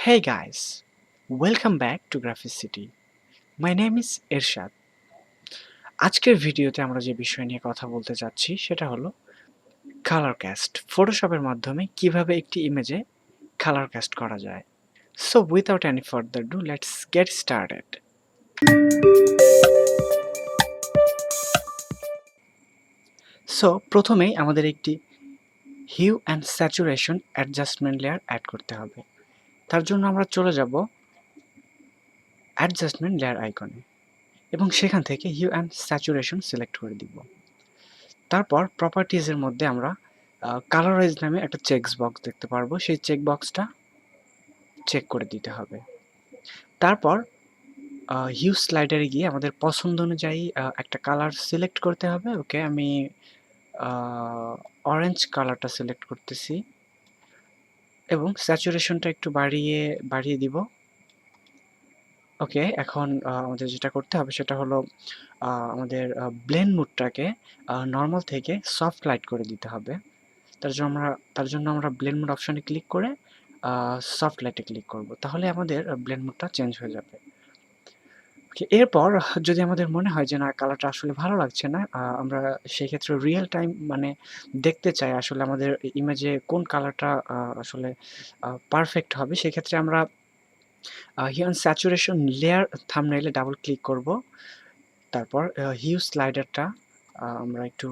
Hey guys, welcome back to Graphicity. My name is Ershad. আজকের ভিডিওতে আমরা যে বিষয় নিয়ে কথা বলতে যাচ্ছি সেটা হলো কালার ক্যাস্ট। ফটোশপের মাধ্যমে কিভাবে একটি ইমেজে কালার ক্যাস্ট করা যায়। So without any further ado, let's get started. So প্রথমেই আমাদের একটি hue and saturation adjustment layer add করতে হবে। তার জন্য আমরা চলে যাব অ্যাডজাস্টমেন্ট লেয়ার আইকনে এবং সেখান থেকে হিউ অ্যান্ড স্যাচুরেশন সিলেক্ট করে দিব। তারপর প্রপার্টিজের মধ্যে আমরা কালারাইজ নামে একটা চেকস বক্স দেখতে পারবো, সেই চেক বক্সটা চেক করে দিতে হবে। তারপর হিউ স্লাইডারে গিয়ে আমাদের পছন্দ অনুযায়ী একটা কালার সিলেক্ট করতে হবে। ওকে, আমি অরেঞ্জ কালারটা সিলেক্ট করতেছি এবং স্যাচুরেশনটা একটু বাড়িয়ে দিব। ওকে, এখন আমাদের যেটা করতে হবে সেটা হলো আমাদের ব্লেন্ড মুডটাকে নর্মাল থেকে সফট লাইট করে দিতে হবে। তার জন্য আমরা ব্লেন্ড মোড অপশনে ক্লিক করে সফট লাইটে ক্লিক করব, তাহলে আমাদের ব্লেন্ড মোডটা চেঞ্জ হয়ে যাবে। এরপর যদি আমাদের মনে হয় যে না, কালারটা আসলে ভালো লাগছে না, আমরা সেই ক্ষেত্রে রিয়েল টাইম মানে দেখতে চাই আসলে আমাদের ইমেজে কোন কালারটা আসলে পারফেক্ট হবে, সেক্ষেত্রে আমরা হিউ অ্যান্ড স্যাচুরেশন লেয়ার থাম্বনেইলে ডাবল ক্লিক করব। তারপর হিউ স্লাইডারটা আমরা একটু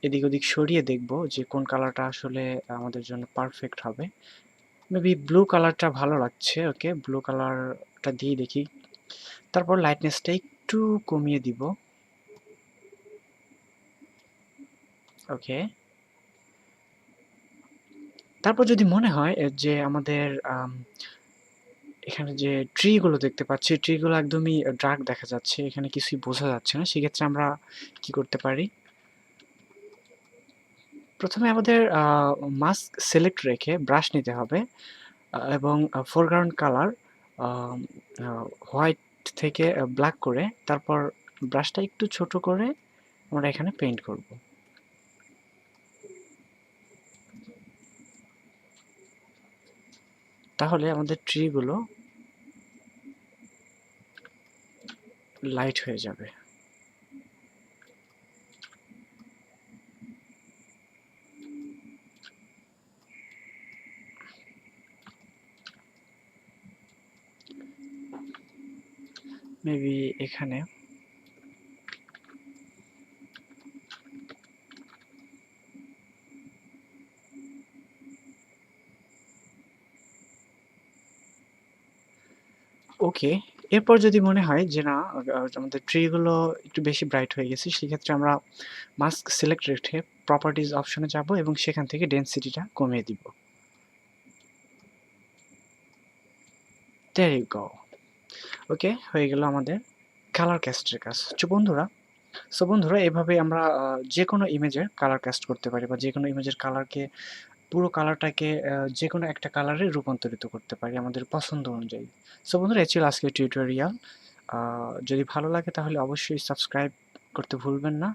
এদিক ওদিক সরিয়ে দেখব যে কোন কালারটা আসলে আমাদের জন্য পারফেক্ট হবে। মেবি ব্লু কালারটা ভালো লাগছে। ওকে, ব্লু কালারটা দিয়ে দেখি। তারপর লাইটনেসটা একটু কমিয়ে দিব। ওকে, তারপর যদি মনে হয় যে আমাদের এখানে যে ট্রিগুলো দেখতে পাচ্ছি, ট্রিগুলো একদমই ডার্ক দেখা যাচ্ছে, এখানে কিছুই বোঝা যাচ্ছে না, সেক্ষেত্রে আমরা কি করতে পারি, প্রথমে আমাদের মাস্ক সিলেক্ট রেখে ব্রাশ নিতে হবে এবং ফোরগ্রাউন্ড কালার হোয়াইট থেকে ব্ল্যাক করে তারপর ব্রাশটা একটু ছোট করে আমরা এখানে পেইন্ট করব। তাহলে আমাদের ট্রিগুলো লাইট হয়ে যাবে। মেবি এখানে ওকে, এরপর যদি মনে হয় যে না, আমাদের ট্রিগুলো একটু বেশি ব্রাইট হয়ে গেছে, সেক্ষেত্রে আমরা মাস্ক সিলেক্ট রেখে প্রপার্টিজ অপশনে যাব এবং সেখান থেকে ডেনসিটিটা কমিয়ে দিব। দেয়ার ইউ গো। ওকে, হয়ে গেল আমাদের কালার ক্যাস্টের কাজ। বন্ধুরা, এভাবে আমরা যে কোনো ইমেজের কালার ক্যাস্ট করতে পারি বা যে কোনো ইমেজের কালারকে, পুরো কালারটাকে যে কোনো একটা কালারে রূপান্তরিত করতে পারি আমাদের পছন্দ অনুযায়ী। বন্ধুরা, এই ছিল আজকের টিউটোরিয়াল। যদি ভালো লাগে তাহলে অবশ্যই সাবস্ক্রাইব করতে ভুলবেন না।